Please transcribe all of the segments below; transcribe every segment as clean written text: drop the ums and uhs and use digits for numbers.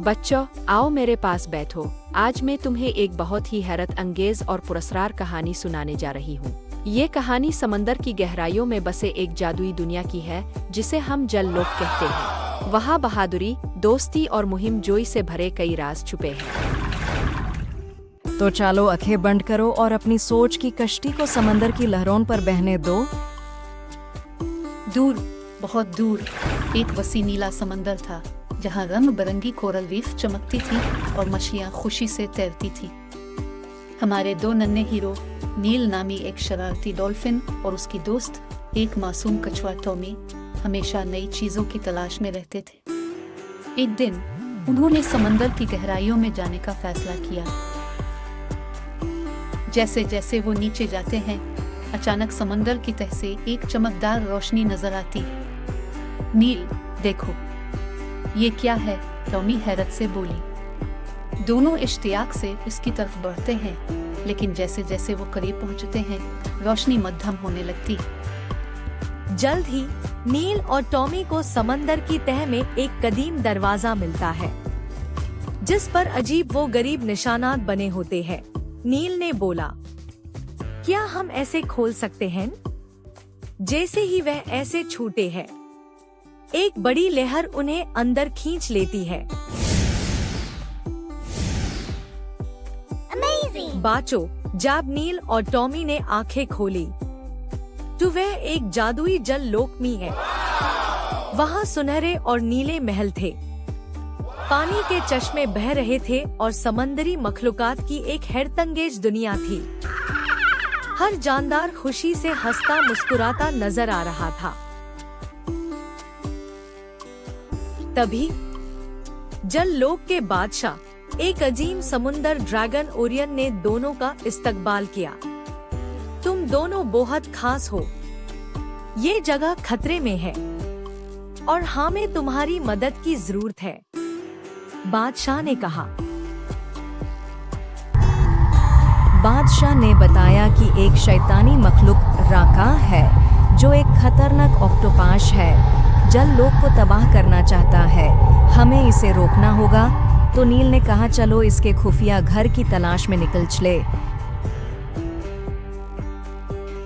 बच्चों, आओ मेरे पास बैठो। आज मैं तुम्हें एक बहुत ही हैरत अंगेज और पुरस्कार कहानी सुनाने जा रही हूँ। ये कहानी समंदर की गहराइयों में बसे एक जादुई दुनिया की है जिसे हम जल लोक कहते हैं। वहाँ बहादुरी, दोस्ती और मुहिम जोई से भरे कई राज छुपे हैं। तो चलो आंखें बंद करो और अपनी सोच की कश्ती को समंदर की लहरों पर बहने दो। दूर, बहुत दूर एक वसी नीला समंदर था जहाँ रंग बिरंगी कोरल रीफ चमकती थी और मछलियाँ खुशी से तैरती थी। हमारे दो नन्हे हीरो, नील नामी एक शरारती डॉल्फिन और उसकी दोस्त एक मासूम कछुआ टॉमी, हमेशा नई चीजों की तलाश में रहते थे। एक दिन उन्होंने समंदर की गहराइयों में जाने का फैसला किया। जैसे जैसे वो नीचे जाते हैं, अचानक समंदर की तह से एक चमकदार रोशनी नजर आती। नील, देखो, ये क्या है? टॉमी हैरत से बोली। दोनों इश्तियाक से इसकी तरफ बढ़ते हैं, लेकिन जैसे जैसे वो करीब पहुंचते हैं, रोशनी मध्यम होने लगती। जल्द ही नील और टॉमी को समंदर की तह में एक कदीम दरवाजा मिलता है, जिस पर अजीब वो गरीब निशानात बने होते हैं। नील ने बोला, क्या हम ऐसे खोल सकते हैं? जैसे ही वह ऐसे छूटे हैं, एक बड़ी लहर उन्हें अंदर खींच लेती है। बाचो, जब नील और टॉमी ने आंखें खोली तो वह एक जादुई जल लोक में है। वहाँ सुनहरे और नीले महल थे, पानी के चश्मे बह रहे थे और समंदरी मखलूकात की एक हैरतअंगेज दुनिया थी। हर जानदार खुशी से हंसता मुस्कुराता नजर आ रहा था। तभी जल लोक के बादशाह, एक अजीम समुंदर ड्रैगन ओरियन ने दोनों का इस्तकबाल किया। तुम दोनों बहुत खास हो, ये जगह खतरे में है और हमें तुम्हारी मदद की जरूरत है, बादशाह ने कहा। बादशाह ने बताया कि एक शैतानी मखलूक राका है जो एक खतरनाक ऑक्टोपस है, जल लोक को तबाह करना चाहता है। हमें इसे रोकना होगा। तो नील ने कहा, चलो इसके खुफिया घर की तलाश में निकल चले।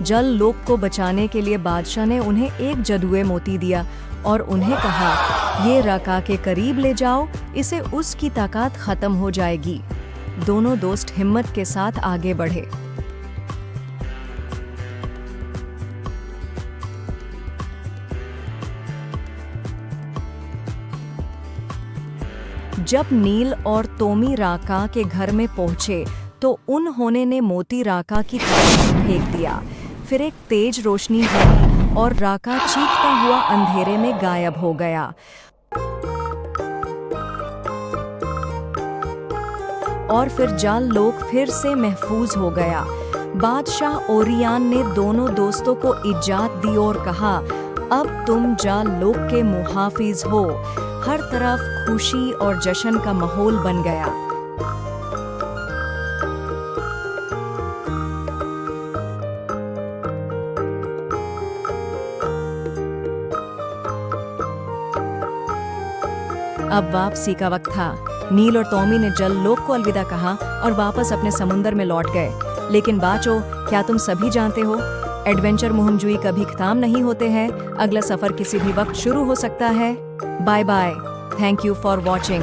जल लोक को बचाने के लिए बादशाह ने उन्हें एक जदुए मोती दिया और उन्हें कहा, ये राका के करीब ले जाओ, इसे उसकी ताकत खत्म हो जाएगी। दोनों दोस्त हिम्मत के साथ आगे बढ़े। जब नील और टॉमी राका के घर में पहुंचे तो उन्होंने ने मोती राका की तरफ फेंक दिया। फिर एक तेज रोशनी हुई और राका चीखता हुआ अंधेरे में गायब हो गया। और फिर जल लोक फिर से महफूज हो गया। बादशाह ओरियन ने दोनों दोस्तों को इजाजत दी और कहा, अब तुम जल लोक के मुहाफिज हो। हर तरफ खुशी और जश्न का माहौल बन गया। अब वापसी का वक्त था। नील और टॉमी ने जल लोक को अलविदा कहा और वापस अपने समुंदर में लौट गए। लेकिन बाचो, क्या तुम सभी जानते हो, एडवेंचर मुहिमजुई कभी खत्म नहीं होते हैं। अगला सफर किसी भी वक्त शुरू हो सकता है। Bye bye. Thank you for watching.